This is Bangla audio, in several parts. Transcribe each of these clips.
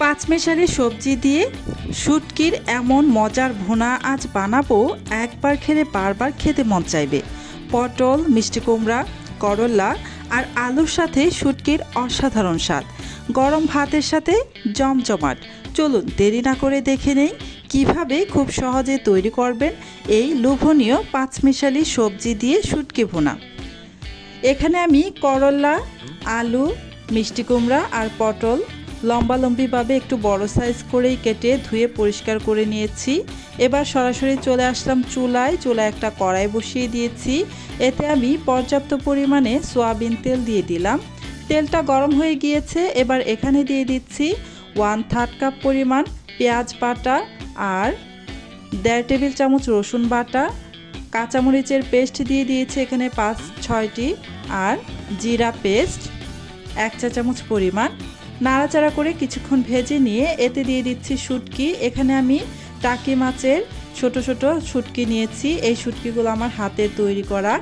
পাঁচমেশালি সবজি দিয়ে শুটকির এমন মজার ভুনা আজ বানাবো, একবার খেলে বারবার খেতে মন চাইবে। পটল, মিষ্টি কুমড়া, করলা আর আলুর সাথে শুটকির অসাধারণ স্বাদ, গরম ভাতের সাথে জমজমাট। চলুন দেরি না করে দেখে নেই কিভাবে খুব সহজে তৈরি করবেন এই লোভনীয় পাঁচমেশালি সবজি দিয়ে শুটকি ভুনা। এখানে আমি করলা, আলু, মিষ্টি কুমড়া আর পটল লম্বালম্বিভাবে একটু বড় সাইজ করেই কেটে ধুয়ে পরিষ্কার করে নিয়েছি। এবার সরাসরি চলে আসলাম চুলায় একটা কড়াই বসিয়ে দিয়েছি। এতে আমি পর্যাপ্ত পরিমাণে সয়াবিন তেল দিয়ে দিলাম। তেলটা গরম হয়ে গিয়েছে। এবার এখানে দিয়ে দিচ্ছি 1/3 কাপ পরিমাণ পেঁয়াজ বাটা আর 1.5 টেবিল চামচ রসুন বাটা, কাঁচামরিচের পেস্ট দিয়ে দিয়েছি এখানে 5-6টি আর জিরা পেস্ট 1 চা চামচ পরিমাণ। নাড়াচাড়া করে কিছুক্ষণ ভেজে নিয়ে এতে দিয়ে দিচ্ছি শুটকি। এখানে আমি টাকি মাছের ছোট ছোট শুটকি নিয়েছি। এই শুটকিগুলো আমার হাতের তৈরি করা।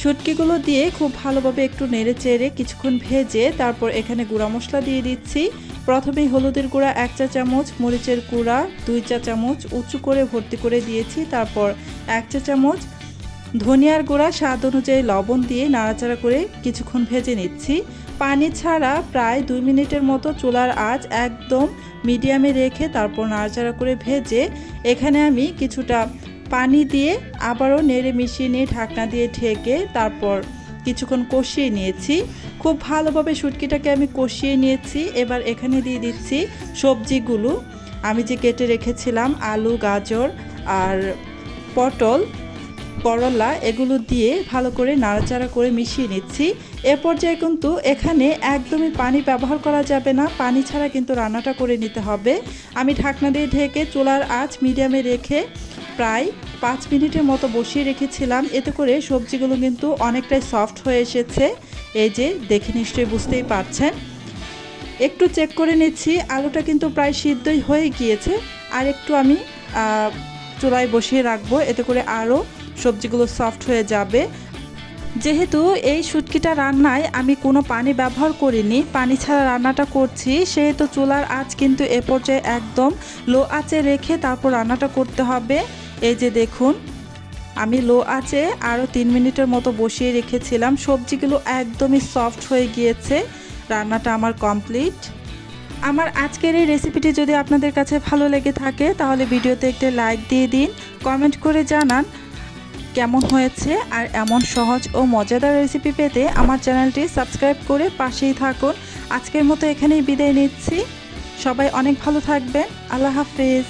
শুটকিগুলো দিয়ে খুব ভালোভাবে একটু নেড়ে চেড়ে কিছুক্ষণ ভেজে তারপর এখানে গুঁড়া মশলা দিয়ে দিচ্ছি। প্রথমেই হলুদের গুঁড়া 1 চা চামচ, মরিচের গুঁড়া 2 চা চামচ উঁচু করে ভর্তি করে দিয়েছি। তারপর 1 চা চামচ ধনিয়ার গুঁড়া, স্বাদ অনুযায়ী লবণ দিয়ে নাড়াচাড়া করে কিছুক্ষণ ভেজে নিচ্ছি। পানি ছাড়া প্রায় 2 মিনিটের মতো চুলার আঁচ একদম মিডিয়ামে রেখে তারপর নাড়াচাড়া করে ভেজে এখানে আমি কিছুটা পানি দিয়ে আবারও নেড়ে মিশিয়ে নিয়ে ঢাকনা দিয়ে ঢেকে তারপর কিছুক্ষণ কষিয়ে নিয়েছি। খুব ভালোভাবে শুটকিটাকে আমি কষিয়ে নিয়েছি। এবার এখানে দিয়ে দিচ্ছি সবজিগুলো আমি যে কেটে রেখেছিলাম, আলু, গাজর আর পটল, করলা, এগুলো দিয়ে ভালো করে নাড়াচাড়া করে মিশিয়ে নিচ্ছি। এ পর্যায়ে কিন্তু এখানে একদমই পানি ব্যবহার করা যাবে না, পানি ছাড়া কিন্তু রান্নাটা করে নিতে হবে। আমি ঢাকনা দিয়ে ঢেকে চুলার আঁচ মিডিয়ামে রেখে প্রায় 5 মিনিটের মতো বসিয়ে রেখেছিলাম। এতে করে সবজিগুলো কিন্তু অনেকটাই সফট হয়ে এসেছে। এই যে দেখে নিশ্চয়ই বুঝতেই পারছেন। একটু চেক করে নিচ্ছি, আলুটা কিন্তু প্রায় সিদ্ধই হয়ে গিয়েছে। আর একটু আমি চুলায় বসিয়ে রাখবো, এতে করে আরও সবজিগুলো সফট হয়ে যাবে। যেহেতু এই শুটকিটা রান্নায় আমি কোনো পানি ব্যবহার করিনি, পানি ছাড়া রান্নাটা করছি, সেহেতু চুলার আঁচ কিন্তু এ পর্যায়ে একদম লো আঁচে রেখে তারপর রান্নাটা করতে হবে। এই যে দেখুন, আমি লো আঁচে আরও 3 মিনিটের মতো বসিয়ে রেখেছিলাম। সবজিগুলো একদমই সফট হয়ে গিয়েছে। রান্নাটা আমার কমপ্লিট। আমার আজকের এই রেসিপিটি যদি আপনাদের কাছে ভালো লেগে থাকে তাহলে ভিডিওতে একটা লাইক দিয়ে দিন, কমেন্ট করে জানান কেমন হয়েছে। আর এমন সহজ ও মজাদার রেসিপি পেতে আমার চ্যানেলটি সাবস্ক্রাইব করে পাশেই থাকুন। আজকের মতো এখানেই বিদায় নিচ্ছি। সবাই অনেক ভালো থাকবেন। আল্লাহ হাফেজ।